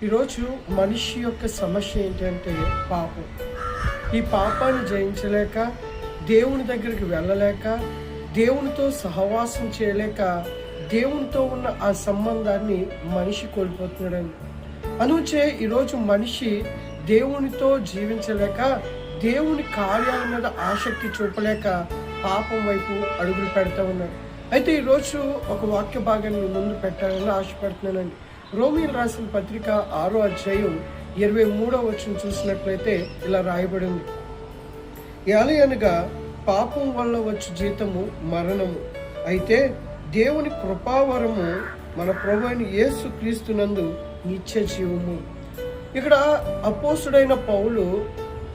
ఈరోజు మనిషి యొక్క సమస్య ఏంటంటే పాపం. ఈ పాపాన్ని జయించలేక, దేవుని దగ్గరికి వెళ్ళలేక, దేవునితో సహవాసం చేయలేక, దేవునితో ఉన్న ఆ సంబంధాన్ని మనిషి కోల్పోతున్నాడండి. అనుచే ఈరోజు మనిషి దేవునితో జీవించలేక, దేవుని కార్యాల మీద ఆసక్తి చూపలేక పాపం వైపు అడుగులు పెడతా ఉన్నాడు. అయితే ఈరోజు ఒక వాక్య భాగాన్ని ముందు పెట్టాలని ఆశపడుతున్నానండి. రోమీయులు రాసిన పత్రిక 6వ అధ్యాయం 23వ వచనం చూసినట్లయితే ఇలా రాయబడింది. ఏలయనగా పాపం వల్ల వచ్చు జీతము మరణము, అయితే దేవుని కృపావరము మన ప్రభువైన యేసు క్రీస్తునందు నిత్య జీవము. ఇక్కడ అపోస్తుడైన పౌలు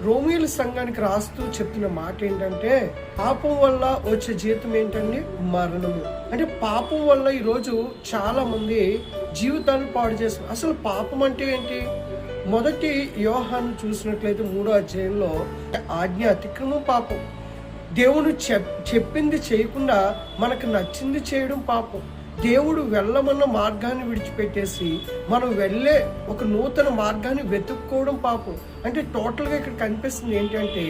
రోమీయుల సంఘానికి రాస్తూ చెప్తున్న మాట ఏంటంటే, పాపం వల్ల వచ్చే జీతం ఏంటండి? మరణము. అంటే పాపం వల్ల ఈరోజు చాలా మంది జీవితాన్ని పాడు చేస్తున్నారు. అసలు పాపం అంటే ఏంటి? మొదటి యోహాను చూసినట్లయితే 3వ అధ్యాయంలో ఆజ్ఞ అతిక్రమం పాపం. దేవుడు చెప్పింది చేయకుండా మనకు నచ్చింది చేయడం పాపం. దేవుడు వెళ్ళమన్న మార్గాన్ని విడిచిపెట్టేసి మనం వెళ్ళే ఒక నూతన మార్గాన్ని వెతుక్కోవడం పాపం. అంటే టోటల్గా ఇక్కడ కనిపిస్తుంది ఏంటంటే,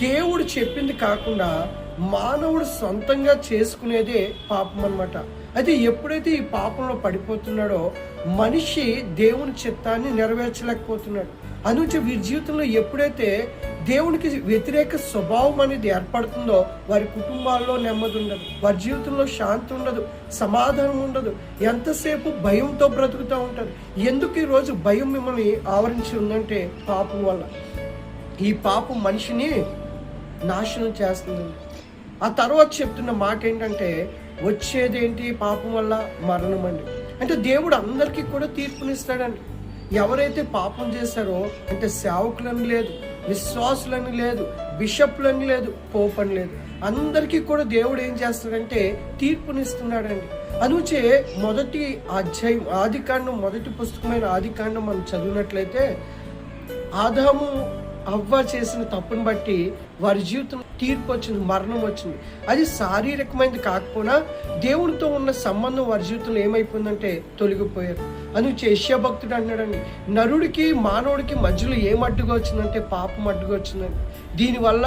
దేవుడు చెప్పింది కాకుండా మానవుడు సొంతంగా చేసుకునేదే పాపం అన్నమాట. అయితే ఎప్పుడైతే ఈ పాపంలో పడిపోతున్నాడో మనిషి దేవుని చిత్తాన్ని నెరవేర్చలేకపోతున్నాడు. అనుచ వీరి జీవితంలో ఎప్పుడైతే దేవునికి వ్యతిరేక స్వభావం అనేది ఏర్పడుతుందో వారి కుటుంబాల్లో నెమ్మది ఉండదు, వారి జీవితంలో శాంతి ఉండదు, సమాధానం ఉండదు, ఎంతసేపు భయంతో బ్రతుకుతూ ఉంటారు. ఎందుకు ఈరోజు భయం మిమ్మల్ని ఆవరించి ఉందంటే పాపం వల్ల. ఈ పాపం మనిషిని నాశనం చేస్తుందండి. ఆ తర్వాత చెప్తున్న మాట ఏంటంటే, వచ్చేదేంటి పాపం వల్ల? మరణం అండి. అంటే దేవుడు అందరికీ కూడా తీర్పునిస్తాడండి. ఎవరైతే పాపం చేశారో, అంటే సేవకులని లేదు, విశ్వాసులని లేదు, బిషప్లని లేదు, పోపని లేదు, అందరికీ కూడా దేవుడు ఏం చేస్తాడంటే తీర్పునిస్తున్నాడండి. అనుచే మొదటి అధ్యాయం ఆదికాండం, మొదటి పుస్తకమైన ఆదికాండం మనం చదివినట్లయితే, ఆదాము అవ్వ చేసిన తప్పును బట్టి వారి జీవితం తీర్పు వచ్చింది, మరణం వచ్చింది. అది శారీరకమైనది కాకపోయినా దేవునితో ఉన్న సంబంధం వారి జీవితంలో ఏమైపోయిందంటే తొలగిపోయారు. అని యెషయా భక్తుడు అన్నాడండి, నరుడికి మానవుడికి మధ్యలో ఏం అడ్డుగా వచ్చిందంటే పాపం అడ్డుగా వచ్చిందండి. దీనివల్ల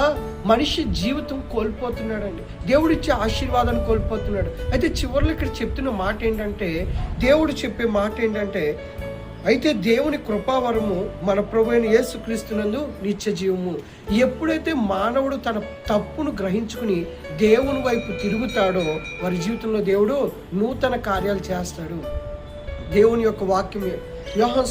మనిషి జీవితం కోల్పోతున్నాడండి, దేవుడిచ్చే ఆశీర్వాదాన్ని కోల్పోతున్నాడు. అయితే చివరిలో ఇక్కడ చెప్తున్న మాట ఏంటంటే, దేవుడు చెప్పే మాట ఏంటంటే, అయితే దేవుని కృపావరము మన ప్రభువైన యేసు క్రీస్తునందు నిత్య జీవము. ఎప్పుడైతే మానవుడు తన తప్పును గ్రహించుకుని దేవుని వైపు తిరుగుతాడో వారి జీవితంలో దేవుడు నూతన కార్యాలు చేస్తాడు. దేవుని యొక్క వాక్యం యోహాను